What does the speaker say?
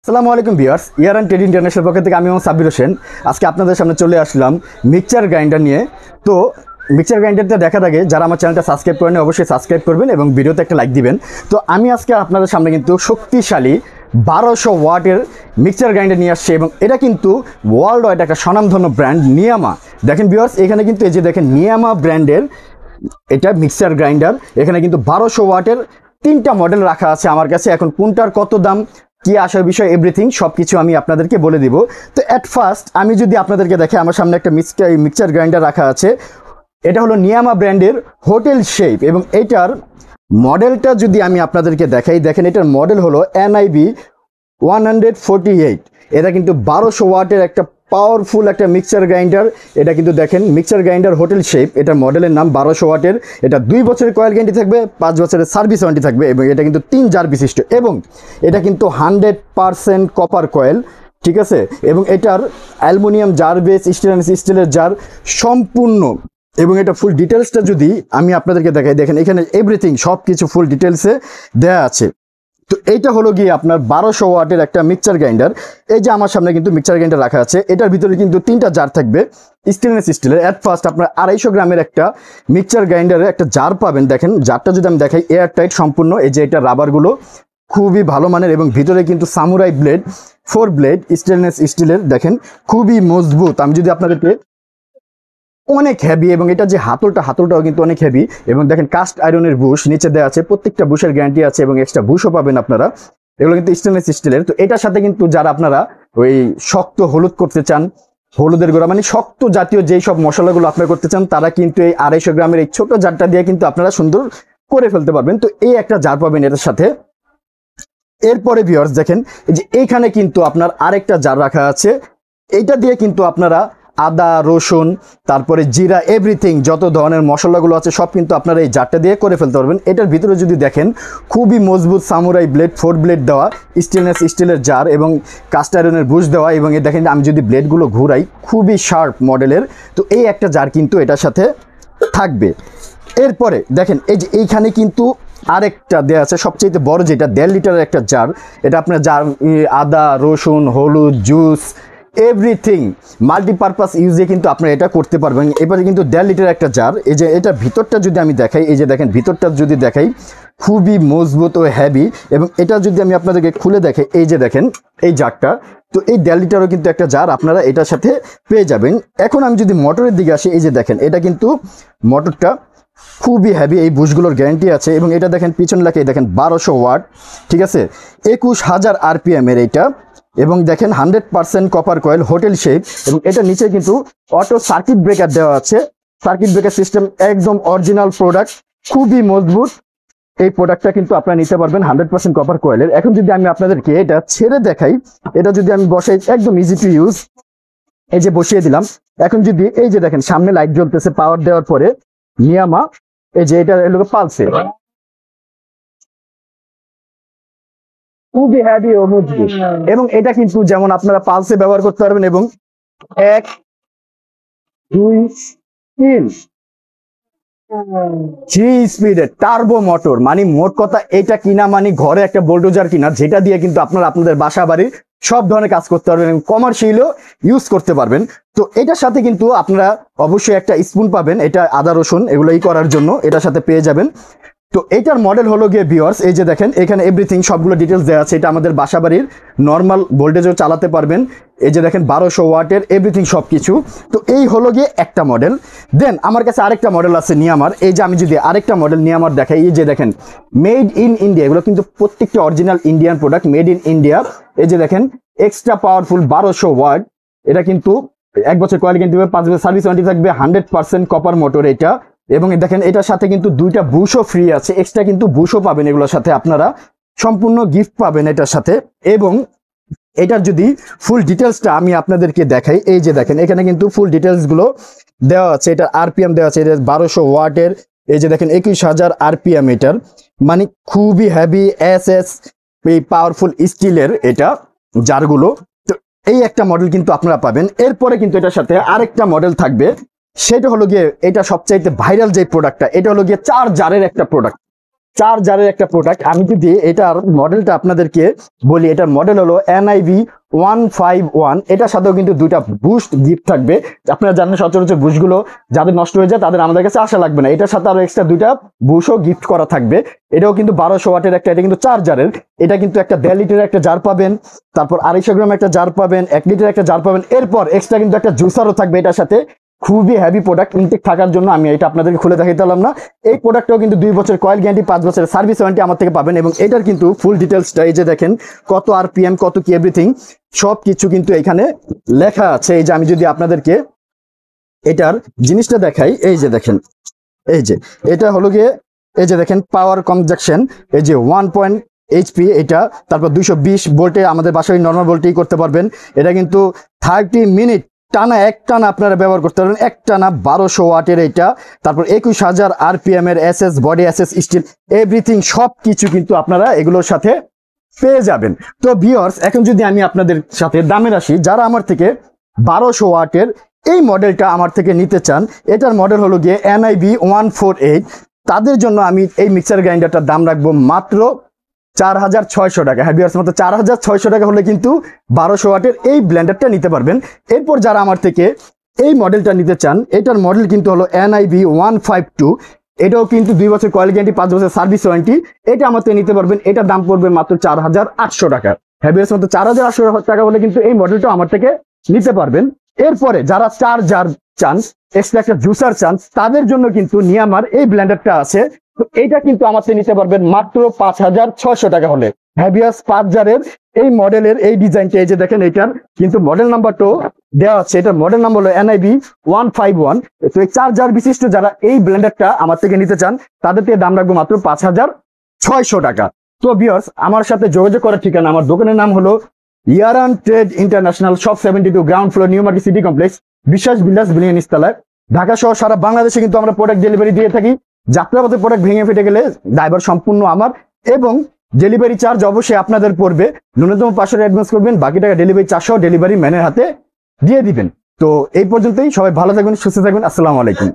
আসসালামু আলাইকুম viewers, year and trade international পক্ষ থেকে আমি সাব্বির হোসেন। আজকে আপনাদের সামনে চলে আসলাম মিক্সচার গ্রাইন্ডার নিয়ে। তো মিক্সচার গ্রাইন্ডারটা দেখার আগে যারা আমার চ্যানেলটা সাবস্ক্রাইব করেন অবশ্যই সাবস্ক্রাইব করবেন এবং ভিডিওতে একটা লাইক দিবেন। তো আমি আজকে আপনাদের সামনে কিন্তু শক্তিশালী 1200 ওয়াটের মিক্সচার গ্রাইন্ডার নিয়ে আসছে এবং এটা কিন্তু ওয়ার্ল্ড ওয়াইড একটা স্বনামধন্য ব্র্যান্ড নিয়ামা। দেখেন ভিউয়ার্স, এখানে কিন্তু এই যে দেখেন নিয়ামা ব্র্যান্ডের এটা মিক্সচার গ্রাইন্ডার। এখানে কিন্তু 1200 ওয়াটের 3টা মডেল রাখা আছে আমার কাছে। এখন কোনটার কত দাম, কি আসার বিষয়, এভরিথিং সব কিছু আমি আপনাদেরকে বলে দিব। তো অ্যাট ফার্স্ট আমি যদি আপনাদেরকে দেখে, আমার সামনে একটা মিক্সচার গ্রাইন্ডার রাখা আছে। এটা হলো নিয়ামা ব্র্যান্ডের হোটেল শেপ এবং এটার মডেলটা যদি আমি আপনাদেরকে দেখাই, দেখেন এটার মডেল হলো NIB 148। এটা কিন্তু 1200 ওয়াটের একটা পাওয়ারফুল একটা মিক্সচার গ্রাইন্ডার। এটা কিন্তু দেখেন মিক্সচার গ্রাইন্ডার হোটেল শেপ, এটার মডেলের নাম 1200 ওয়াটের। এটা 2 বছরের কয়েল গ্যারান্টি থাকবে, 5 বছরের সার্ভিস ওয়ারেন্টি থাকবে এবং এটা কিন্তু 3 জার বিশিষ্ট এবং এটা কিন্তু 100% কপার কয়েল, ঠিক আছে। এবং এটার অ্যালুমিনিয়াম জার বেস, স্টিলের জার সম্পূর্ণ। এবং এটা ফুল ডিটেলসটা যদি আমি আপনাদেরকে দেখাই, দেখেন এখানে এভরিথিং সব কিছু ফুল ডিটেলসে দেয়া আছে। তো এইটা হলো গিয়ে আপনার 1200 ওয়াটের একটা মিক্সচার গ্রাইন্ডার। এই যে আমার সামনে কিন্তু মিক্সচার গ্রাইন্ডার রাখা আছে, এটার ভিতরে কিন্তু 3টা জার থাকবে স্টিলের। অ্যাট ফার্স্ট আপনার 250 গ্রামের একটা মিক্সচার গ্রাইন্ডারে একটা জার পাবেন। দেখেন জারটা যদি আমি দেখাই, এয়ার টাইট সম্পূর্ণ। এই যে এটা রাবারগুলো খুবই ভালো মানের এবং ভিতরে কিন্তু সামুরাই ব্লেড, 4 ব্লেড স্টিলের, দেখেন খুবই মজবুত। আমি যদি আপনাদেরকে অনেক হেভি এবং এটা যে হাতলটাও কিন্তু অনেক হেভি এবং দেখেন কাস্ট আয়রনের বুশ নিচে দেওয়া আছে, প্রত্যেকটা বুশের গ্যারান্টি আছে এবং এক্সট্রা বুশও পাবেন আপনারা। এগুলো কিন্তু স্টিলের। তো এটার সাথে কিন্তু যারা আপনারা ওই শক্ত হলুদ করতে চান, হলুদের গুঁড়া মানে শক্ত জাতীয় যেই সব মশলাগুলো আপনারা করতে চান, তারা কিন্তু এই 250 গ্রামের এই ছোট জারটা দিয়ে কিন্তু আপনারা সুন্দর করে ফেলতে পারবেন। তো এই একটা জার পাবেন এটার সাথে। এরপরে ভিউয়ার্স দেখেন এই যে এইখানে কিন্তু আপনার আরেকটা জার রাখা আছে। এইটা দিয়ে কিন্তু আপনারা আদা, রসুন, তারপরে জিরা, এভরিথিং যত ধরনের মশলাগুলো আছে সব কিন্তু আপনারা এই জারটা দিয়ে করে ফেলতে পারবেন। এটার ভিতরে যদি দেখেন খুবই মজবুত সামুরাই ব্লেড, 4 ব্লেড দেওয়া স্টিলের জার এবং কাস্ট আয়রনের বুশ দেওয়া এবং এই দেখেন আমি যদি ব্লেডগুলো ঘুরাই খুবই শার্প মডেলের। তো এই একটা জার কিন্তু এটার সাথে থাকবে। এরপরে দেখেন এই যে এইখানে কিন্তু আরেকটা দেওয়া আছে সবচেয়ে বড়, যেটা 1.5 লিটারের একটা জার। এটা আপনার জার আদা, রসুন, হলুদ, জুস এভরিথিং মাল্টিপারপাস ইউজে কিন্তু আপনারা এটা করতে পারবেন। এবারে কিন্তু 1.5 লিটার একটা জার। এই যে এটা ভিতরটা যদি আমি দেখাই, এই যে দেখেন ভিতরটা যদি দেখাই খুবই মজবুত ও হেভি এবং এটা যদি আমি আপনাদেরকে খুলে দেখাই, এই যে দেখেন এই জারটা, তো এই 1.5 লিটারও কিন্তু একটা জার আপনারা এটার সাথে পেয়ে যাবেন। এখন আমি যদি মোটরের দিকে আসি, এই যে দেখেন এটা কিন্তু মোটরটা খুবই হেভি, এই বুশগুলোর গ্যারান্টি আছে এবং এটা দেখেন পিছন লেখা, দেখেন 1200 ওয়াট, ঠিক আছে, 21,000 RPM এর এইটা এবং দেখেন 100% কপার কয়েল হোটেল শেপ এবং এটা নিচে কিন্তু অটো সার্কিট ব্রেকার দেওয়া আছে। সার্কিট ব্রেকার সিস্টেম একদম অরিজিনাল প্রোডাক্ট, খুবই মজবুত। এই প্রোডাক্টটা কিন্তু আপনারা নিতে পারবেন 100% কপার কয়েলের। এখন যদি আমি আপনাদেরকে এটা ছেড়ে দেখাই, এটা যদি আমি বসাই একদম ইজি টু ইউজ, এই যে বসিয়ে দিলাম। এখন যদি এই যে দেখেন সামনে লাইট জ্বলতেছে পাওয়ার দেওয়ার পরে, নিয়ামা এই যে এটা এগুলো পালসে খুবই হেভি ও মজবুত এবং এটা কিন্তু যেমন আপনারা পালসে ব্যবহার করতে পারবেন এবং 1, 2, 3 স্পিডের টার্বো মোটর। মানে মোট কথা এটা কিনা মানে ঘরে একটা বুলডোজার কিনা, যেটা দিয়ে কিন্তু আপনারা আপনাদের বাসা বাড়ির সব ধরনের কাজ করতে পারবেন এবং কমার্শিয়ালও ইউজ করতে পারবেন। তো এটার সাথে কিন্তু আপনারা অবশ্যই একটা স্পুন পাবেন, এটা আদা রসুন এগুলোই করার জন্য এটার সাথে পেয়ে যাবেন। তো এইটার মডেল হলো গিয়ে ভিউয়ার্স, এই যে দেখেন এখানে এভরিথিং সবগুলো ডিটেলস দেওয়া আছে। এটা আমাদের বাসা বাড়ির নর্মাল ভোল্টেজও চালাতে পারবেন। এই যে দেখেন 1200 ওয়াটের এভরিথিং সব কিছু। তো এই হলো গিয়ে একটা মডেল। দেন আমার কাছে আরেকটা মডেল আছে নিয়ামার। এই যে আমি যদি আরেকটা মডেল নিয়ামার দেখাই, এই যে দেখেন মেড ইন ইন্ডিয়া, এগুলো কিন্তু প্রত্যেকটা original Indian product, made in India. এই যে দেখেন এক্সট্রা পাওয়ারফুল 1200 ওয়াট, এটা কিন্তু 1 বছর কয়েল গ্যারান্টি থাকবে, 5 বছর সার্ভিস ওয়ারেন্টি থাকবে, 100% কপার মোটর এটা। এবং দেখেন এটার সাথে কিন্তু 2টা বুশও ফ্রি আছে, এক্সট্রা কিন্তু বুশও পাবেন এগুলোর সাথে, আপনারা সম্পূর্ণ গিফট পাবেন এটার সাথে। এবং এটার যদি ফুল ডিটেলসটা আমি আপনাদেরকে দেখাই, এই যে দেখেন এখানে কিন্তু ফুল ডিটেলসগুলো দেওয়া আছে। এটার RPM দেওয়া আছে, এটা 1200 ওয়াটের। এই যে দেখেন 21,000 RPM এটার, মানে খুবই হেভি SS এই পাওয়ারফুল স্টিলের এটা জারগুলো। তো এই একটা মডেল কিন্তু আপনারা পাবেন। এরপরে কিন্তু এটার সাথে আরেকটা মডেল থাকবে, সেটা হলো গিয়ে এটা সবচাইতে ভাইরাল যে প্রোডাক্টটা, এটা হলো গিয়ে 4 জারের একটা প্রোডাক্ট। 4 জারের একটা প্রোডাক্ট। আমি যদি এটার মডেলটা আপনাদেরকে বলি, এটার মডেল হলো NIV 151। এটার সাথেও কিন্তু দুইটা বুস্ট গিফট থাকবে। আপনারা জানেন সচরাচর বুশগুলো যাদের নষ্ট হয়ে যায় তাদের আমাদের কাছে আসা লাগবে না, এটার সাথে আরো এক্সট্রা দুইটা বুশও গিফট করা থাকবে। এটাও কিন্তু 1200 ওয়াটের একটা, এটা কিন্তু 4 জারের। এটা কিন্তু একটা 1.5 লিটারের একটা জার পাবেন, তারপর 250 গ্রাম একটা জার পাবেন, 1 লিটার একটা জার পাবেন, এরপর এক্সট্রা কিন্তু একটা জুসারও থাকবে এটার সাথে। খুবই হেভি প্রোডাক্ট ইনটেক থাকার জন্য আমি এটা আপনাদেরকে খুলে দেখাতে পারলাম না। এই প্রোডাক্টটাও কিন্তু 2 বছরের কয়েল গ্যারান্টি, 5 বছরের সার্ভিস ওয়ারেন্টি আমার থেকে পাবেন। এবং এটার কিন্তু ফুল ডিটেলসটা এই যে দেখেন, কত RPM, কত কি এভরিথিং সব কিছু কিন্তু এখানে লেখা আছে। এই যে আমি যদি আপনাদেরকে এটার জিনিসটা দেখাই, এই যে দেখেন, এই যে এটা হলো গিয়ে, এই যে দেখেন পাওয়ার কনজাকশন, এই যে 1 HP এটা, তারপর 220 ভোল্টে আমাদের বাসায় নর্মাল ভোল্টেই করতে পারবেন। এটা কিন্তু 30 মিনিট টানা একটানা আপনারা ব্যবহার করতে পারবেন, একটানা 1200 ওয়াটের এটা। তারপর 21000 RPM এর SS body, SS steel everything সব কিছু কিন্তু আপনারা এগুলোর সাথে পেয়ে যাবেন। তো ভিউয়ার্স, এখন যদি আমি আপনাদের সাথে দামের আসি, যারা আমার থেকে 1200 ওয়াটের এই মডেলটা আমার থেকে নিতে চান, এটার মডেল হলো গিয়ে NIV 148, তাদের জন্য আমি এই মিক্সার গ্রাইন্ডারটার দাম রাখবো মাত্র 4600 টাকা। হ্যাঁ ভিউয়ার্স, মাত্র 4600 টাকা হলে কিন্তু 1200 ওয়াটের এই ব্লেন্ডারটা নিতে পারবেন। এরপর যারা আমার থেকে এই মডেলটা নিতে চান, এটার মডেল কিন্তু হলো NIV 152। এটাও কিন্তু 2 বছর কয়েল গ্যারান্টি, 5 বছর সার্ভিস ওয়ারেন্টি। এটা আমার থেকে নিতে পারবেন, এটার দাম পড়বে মাত্র 4800 টাকা। হ্যাঁ ভিউয়ার্স, মাত্র 4800 টাকা হলে কিন্তু এই মডেলটা আমার থেকে নিতে পারবেন। এরপরে যারা 4 জার চান, এক্সট্রা একটা জুসার চান, তাদের জন্য কিন্তু নিয়ামার এই ব্লেন্ডারটা আছে। তো এইটা কিন্তু আমার থেকে নিতে পারবেন মাত্র 5600 টাকা হলে। হ্যাঁ ভিউয়ার্স, 5 জারের এই মডেলের এই ডিজাইনটা, এই যে দেখেন, এটার কিন্তু মডেল নাম্বারটাও দেওয়া আছে। এটার মডেল নাম্বার হলো NIV 151। তো এই 4 জার বিশিষ্ট যারা এই ব্লেন্ডারটা আমার থেকে নিতে চান, তাদের থেকে দাম রাখবো মাত্র 5600 টাকা। তো ভিউয়ার্স, আমার সাথে যোগাযোগ করার ঠিকানা, আমার দোকানের নাম হলো ইয়ারান trade international, shop 72, ground floor, new market city complex, Biswas Bilas building নিচতলায়, ঢাকা সহ সারা বাংলাদেশে কিন্তু আমরা প্রোডাক্ট ডেলিভারি দিয়ে থাকি। যাত্রাপথে প্রোডাক্ট ভেঙে ফেটে গেলে দায়ভার সম্পূর্ণ আমার, এবং ডেলিভারি চার্জ অবশ্যই আপনাদের পড়বে। ন্যূনতম 500 অ্যাডভান্স করবেন, বাকি টাকা ডেলিভারি চার্জ সহ ডেলিভারি ম্যানের হাতে দিয়ে দিবেন। তো এই পর্যন্তই, সবাই ভালো থাকবেন, সুস্থ থাকবেন, আসসালামু আলাইকুম।